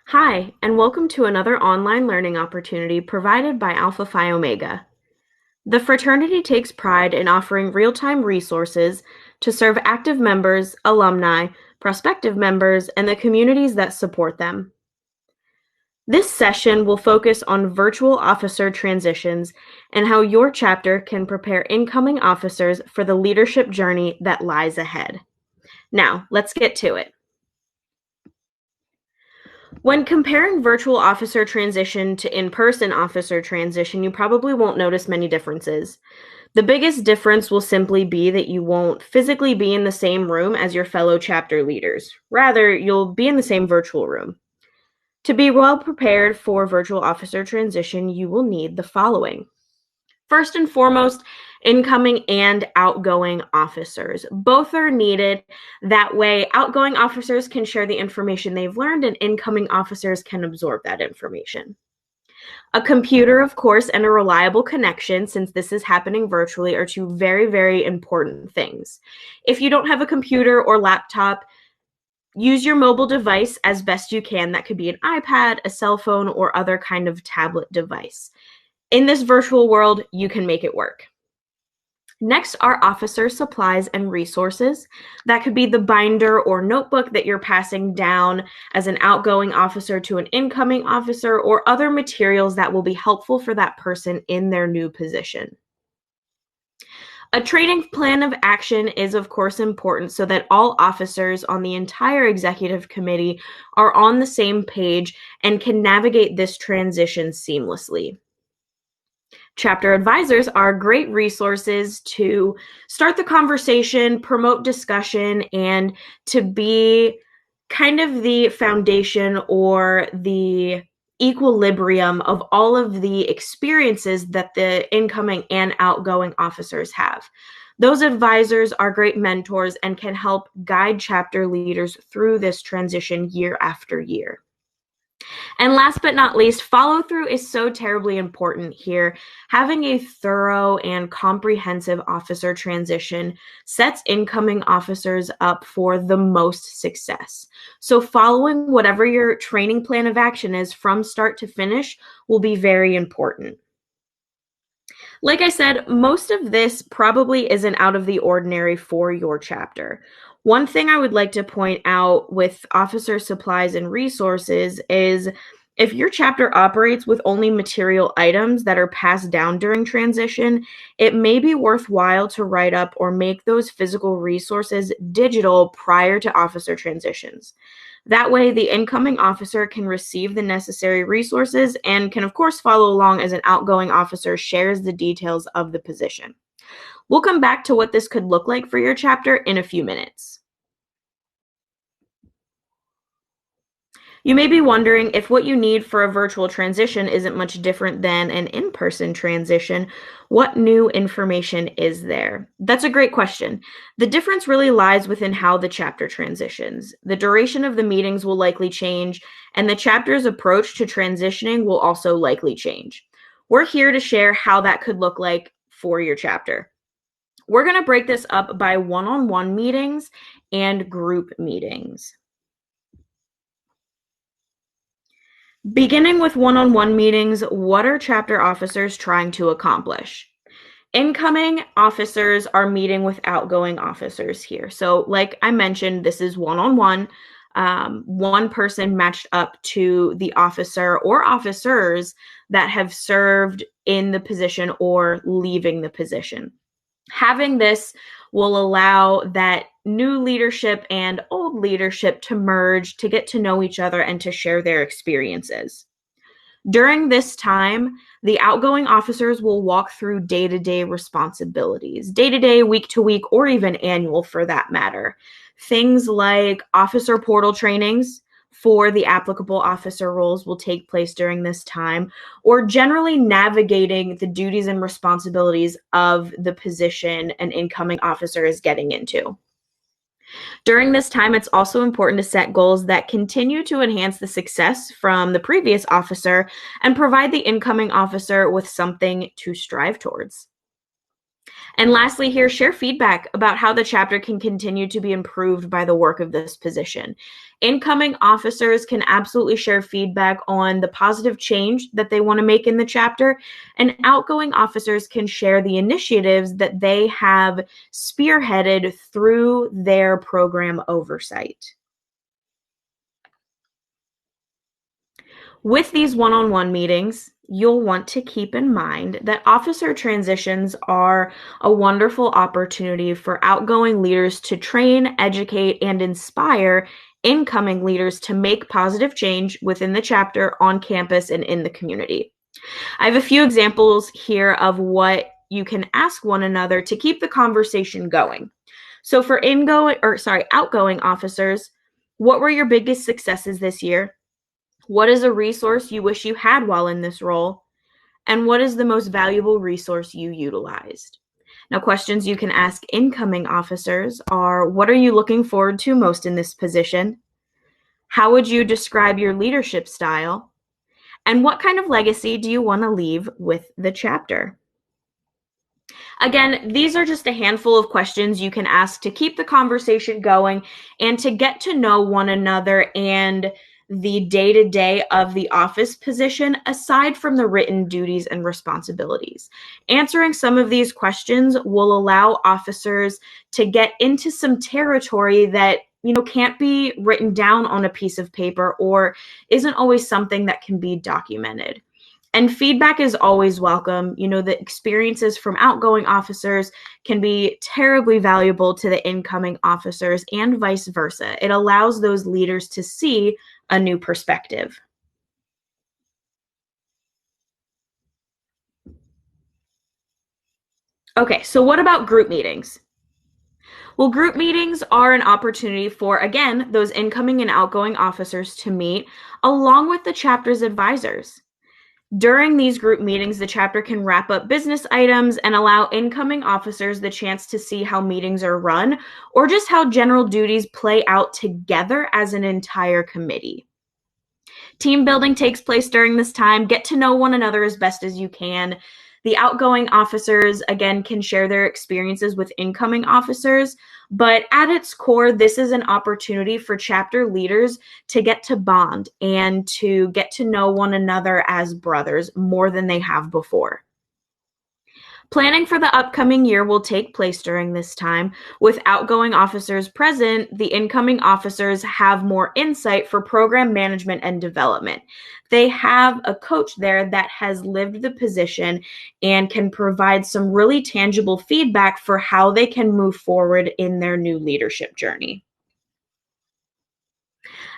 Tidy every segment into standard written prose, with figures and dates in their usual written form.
Hi, and welcome to another online learning opportunity provided by Alpha Phi Omega. The fraternity takes pride in offering real-time resources to serve active members, alumni, prospective members, and the communities that support them. This session will focus on virtual officer transitions and how your chapter can prepare incoming officers for the leadership journey that lies ahead. Now, let's get to it. When comparing virtual officer transition to in-person officer transition, you probably won't notice many differences. The biggest difference will simply be that you won't physically be in the same room as your fellow chapter leaders. Rather, you'll be in the same virtual room. To be well prepared for virtual officer transition, you will need the following. First and foremost, incoming and outgoing officers. Both are needed. That way, outgoing officers can share the information they've learned, and incoming officers can absorb that information. A computer, of course, and a reliable connection, since this is happening virtually, are two very, very important things. If you don't have a computer or laptop, use your mobile device as best you can. That could be an iPad, a cell phone, or other kind of tablet device. In this virtual world, you can make it work. Next are officer supplies and resources. That could be the binder or notebook that you're passing down as an outgoing officer to an incoming officer, or other materials that will be helpful for that person in their new position. A training plan of action is, of course, important so that all officers on the entire executive committee are on the same page and can navigate this transition seamlessly. Chapter advisors are great resources to start the conversation, promote discussion, and to be kind of the foundation or the equilibrium of all of the experiences that the incoming and outgoing officers have. Those advisors are great mentors and can help guide chapter leaders through this transition year after year. And last but not least, follow through is so terribly important here. Having a thorough and comprehensive officer transition sets incoming officers up for the most success. So following whatever your training plan of action is from start to finish will be very important. Like I said, most of this probably isn't out of the ordinary for your chapter. One thing I would like to point out with officer supplies and resources is if your chapter operates with only material items that are passed down during transition, it may be worthwhile to write up or make those physical resources digital prior to officer transitions. That way, the incoming officer can receive the necessary resources and can, of course, follow along as an outgoing officer shares the details of the position. We'll come back to what this could look like for your chapter in a few minutes. You may be wondering if what you need for a virtual transition isn't much different than an in-person transition. What new information is there? That's a great question. The difference really lies within how the chapter transitions. The duration of the meetings will likely change, and the chapter's approach to transitioning will also likely change. We're here to share how that could look like for your chapter. We're going to break this up by one-on-one meetings and group meetings. Beginning with one-on-one meetings, what are chapter officers trying to accomplish? Incoming officers are meeting with outgoing officers here. So like I mentioned, this is one-on-one, one person matched up to the officer or officers that have served in the position or leaving the position. Having this will allow that new leadership and old leadership to merge, to get to know each other, and to share their experiences. During this time, the outgoing officers will walk through day-to-day responsibilities, day-to-day, week-to-week, or even annual for that matter. Things like officer portal trainings for the applicable officer roles will take place during this time, or generally navigating the duties and responsibilities of the position an incoming officer is getting into. During this time, it's also important to set goals that continue to enhance the success from the previous officer and provide the incoming officer with something to strive towards. And lastly here, share feedback about how the chapter can continue to be improved by the work of this position. Incoming officers can absolutely share feedback on the positive change that they want to make in the chapter, and outgoing officers can share the initiatives that they have spearheaded through their program oversight. With these one-on-one meetings, you'll want to keep in mind that officer transitions are a wonderful opportunity for outgoing leaders to train, educate, and inspire incoming leaders to make positive change within the chapter, on campus, and in the community. I have a few examples here of what you can ask one another to keep the conversation going. So for outgoing officers, what were your biggest successes this year? What is a resource you wish you had while in this role? And what is the most valuable resource you utilized? Now, questions you can ask incoming officers are, what are you looking forward to most in this position? How would you describe your leadership style? And what kind of legacy do you want to leave with the chapter? Again, these are just a handful of questions you can ask to keep the conversation going and to get to know one another and the day-to-day of the office position, aside from the written duties and responsibilities. Answering some of these questions will allow officers to get into some territory that can't be written down on a piece of paper or isn't always something that can be documented. And feedback is always welcome. The experiences from outgoing officers can be terribly valuable to the incoming officers and vice versa. It allows those leaders to see a new perspective. Okay, so what about group meetings? Well, group meetings are an opportunity for, again, those incoming and outgoing officers to meet along with the chapter's advisors. During these group meetings, the chapter can wrap up business items and allow incoming officers the chance to see how meetings are run or just how general duties play out together as an entire committee. Team building takes place during this time. Get to know one another as best as you can. The outgoing officers, again, can share their experiences with incoming officers, but at its core, this is an opportunity for chapter leaders to get to bond and to get to know one another as brothers more than they have before. Planning for the upcoming year will take place during this time. With outgoing officers present, the incoming officers have more insight for program management and development. They have a coach there that has lived the position and can provide some really tangible feedback for how they can move forward in their new leadership journey.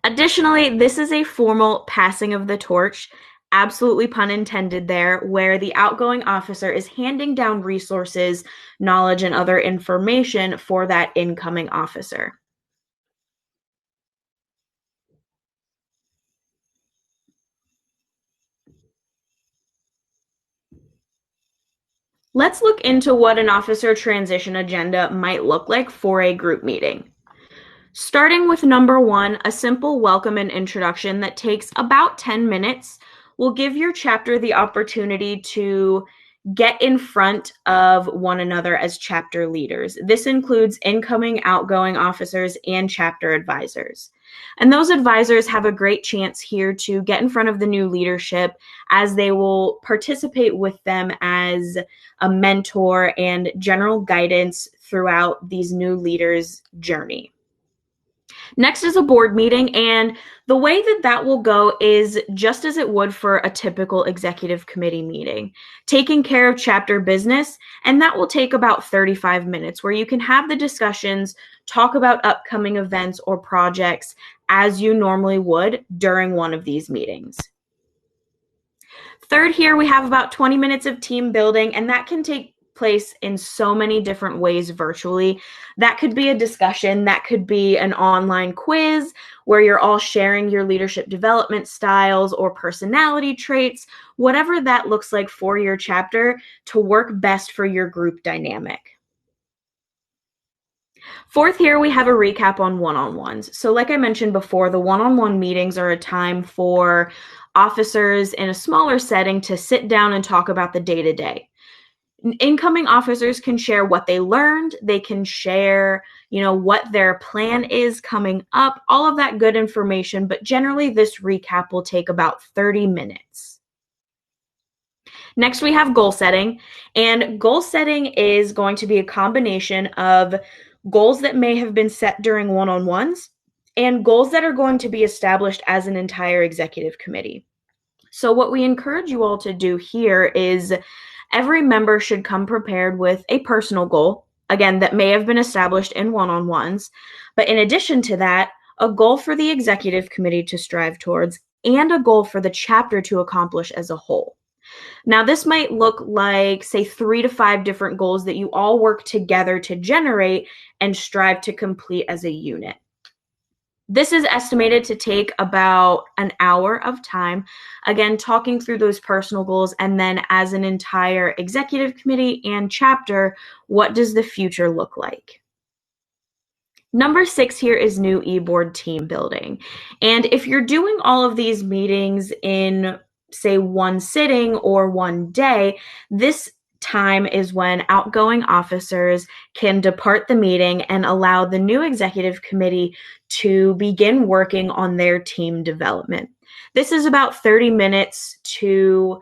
Additionally, this is a formal passing of the torch, absolutely pun intended there, where the outgoing officer is handing down resources, knowledge, and other information for that incoming officer. Let's look into what an officer transition agenda might look like for a group meeting. Starting with number 1, a simple welcome and introduction that takes about 10 minutes will give your chapter the opportunity to get in front of one another as chapter leaders. This includes incoming, outgoing officers, and chapter advisors. And those advisors have a great chance here to get in front of the new leadership, as they will participate with them as a mentor and general guidance throughout these new leaders' journey. Next is a board meeting, and the way that will go is just as it would for a typical executive committee meeting, taking care of chapter business, and that will take about 35 minutes, where you can have the discussions, talk about upcoming events or projects as you normally would during one of these meetings. Third, here we have about 20 minutes of team building, and that can take place in so many different ways virtually. That could be a discussion, that could be an online quiz where you're all sharing your leadership development styles or personality traits, whatever that looks like for your chapter to work best for your group dynamic. Fourth, here we have a recap on one-on-ones. So like I mentioned before, the one-on-one meetings are a time for officers in a smaller setting to sit down and talk about the day-to-day. Incoming officers can share what they learned. They can share, what their plan is coming up, all of that good information. But generally, this recap will take about 30 minutes. Next, we have goal setting. And goal setting is going to be a combination of goals that may have been set during one-on-ones and goals that are going to be established as an entire executive committee. So what we encourage you all to do here is every member should come prepared with a personal goal, again, that may have been established in one-on-ones. But in addition to that, a goal for the executive committee to strive towards and a goal for the chapter to accomplish as a whole. Now, this might look like, say, 3 to 5 different goals that you all work together to generate and strive to complete as a unit. This is estimated to take about an hour of time, again, talking through those personal goals, and then as an entire executive committee and chapter, what does the future look like? Number 6 here is new e-board team building. And if you're doing all of these meetings in, say, one sitting or one day, this time is when outgoing officers can depart the meeting and allow the new executive committee to begin working on their team development. This is about 30 minutes to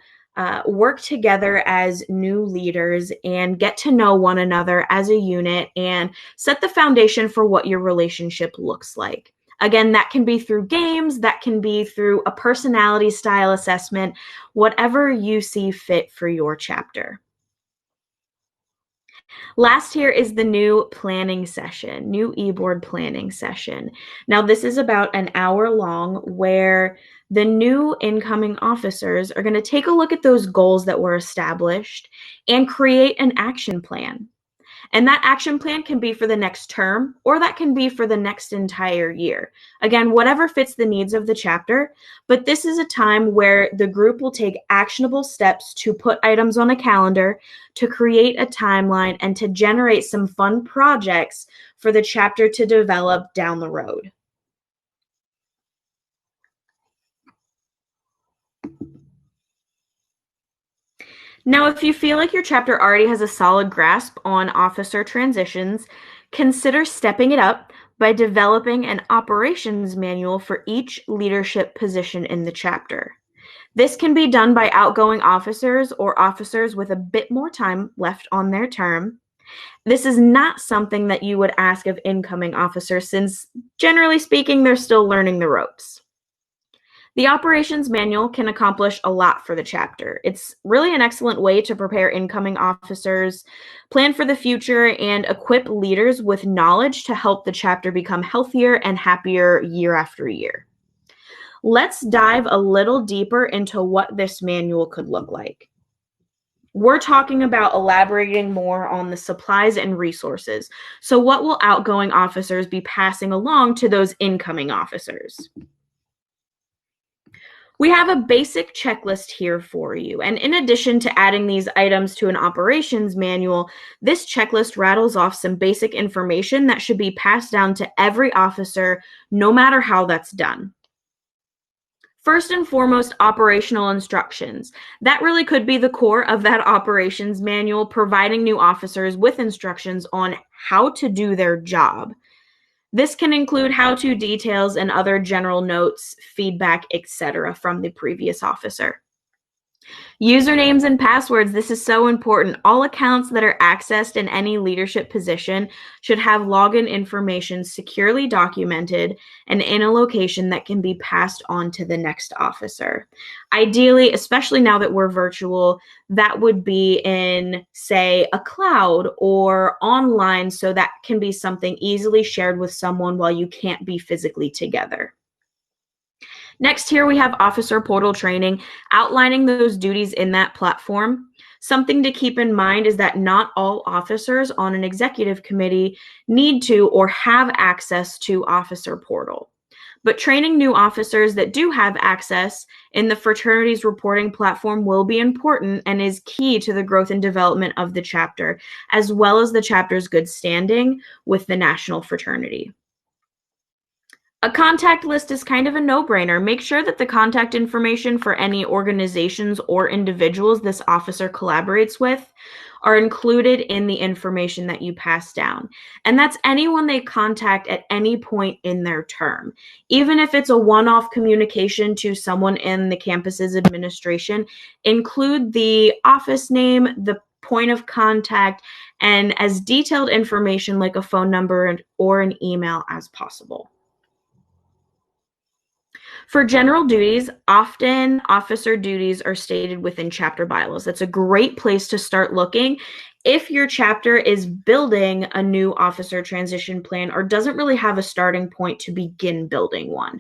work together as new leaders and get to know one another as a unit and set the foundation for what your relationship looks like. Again, that can be through games, that can be through a personality style assessment, whatever you see fit for your chapter. Last here is the new planning session, new e-board planning session. Now, this is about an hour long where the new incoming officers are going to take a look at those goals that were established and create an action plan. And that action plan can be for the next term, or that can be for the next entire year. Again, whatever fits the needs of the chapter, but this is a time where the group will take actionable steps to put items on a calendar, to create a timeline, and to generate some fun projects for the chapter to develop down the road. Now, if you feel like your chapter already has a solid grasp on officer transitions, consider stepping it up by developing an operations manual for each leadership position in the chapter. This can be done by outgoing officers or officers with a bit more time left on their term. This is not something that you would ask of incoming officers since, generally speaking, they're still learning the ropes. The operations manual can accomplish a lot for the chapter. It's really an excellent way to prepare incoming officers, plan for the future, and equip leaders with knowledge to help the chapter become healthier and happier year after year. Let's dive a little deeper into what this manual could look like. We're talking about elaborating more on the supplies and resources. So what will outgoing officers be passing along to those incoming officers? We have a basic checklist here for you, and in addition to adding these items to an operations manual, this checklist rattles off some basic information that should be passed down to every officer, no matter how that's done. First and foremost, operational instructions. That really could be the core of that operations manual, providing new officers with instructions on how to do their job. This can include how-to details and other general notes, feedback, etc. from the previous officer. Usernames and passwords, this is so important. All accounts that are accessed in any leadership position should have login information securely documented and in a location that can be passed on to the next officer. Ideally, especially now that we're virtual, that would be in, say, a cloud or online, so that can be something easily shared with someone while you can't be physically together. Next, here we have officer portal training, outlining those duties in that platform. Something to keep in mind is that not all officers on an executive committee need to or have access to officer portal. But training new officers that do have access in the fraternity's reporting platform will be important and is key to the growth and development of the chapter, as well as the chapter's good standing with the national fraternity. A contact list is kind of a no-brainer. Make sure that the contact information for any organizations or individuals this officer collaborates with are included in the information that you pass down. And that's anyone they contact at any point in their term. Even if it's a one-off communication to someone in the campus's administration, include the office name, the point of contact, and as detailed information like a phone number or an email as possible. For general duties, often officer duties are stated within chapter bylaws. That's a great place to start looking if your chapter is building a new officer transition plan or doesn't really have a starting point to begin building one.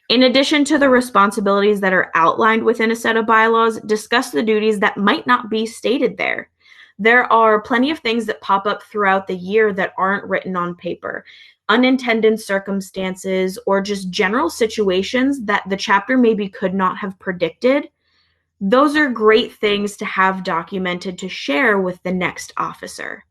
In addition to the responsibilities that are outlined within a set of bylaws, discuss the duties that might not be stated there. There are plenty of things that pop up throughout the year that aren't written on paper. Unintended circumstances or just general situations that the chapter maybe could not have predicted. Those are great things to have documented to share with the next officer.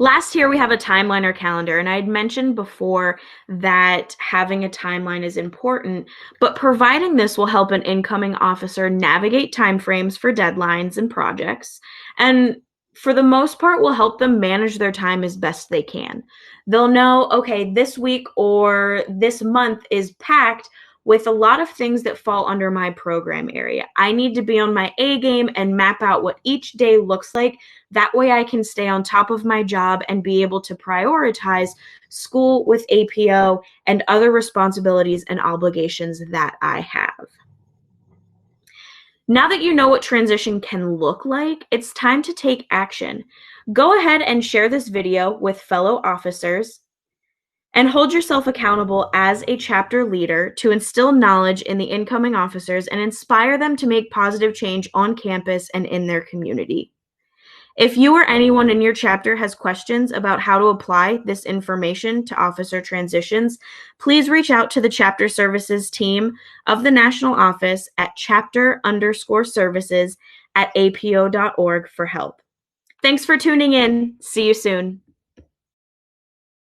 Last year, we have a timeline or calendar, and I had mentioned before that having a timeline is important, but providing this will help an incoming officer navigate timeframes for deadlines and projects, and for the most part will help them manage their time as best they can. They'll know, okay, this week or this month is packed with a lot of things that fall under my program area. I need to be on my A game and map out what each day looks like. That way I can stay on top of my job and be able to prioritize school with APO and other responsibilities and obligations that I have. Now that you know what transition can look like, it's time to take action. Go ahead and share this video with fellow officers and hold yourself accountable as a chapter leader to instill knowledge in the incoming officers and inspire them to make positive change on campus and in their community. If you or anyone in your chapter has questions about how to apply this information to officer transitions, please reach out to the chapter services team of the national office at chapter_services@apo.org for help. Thanks for tuning in. See you soon.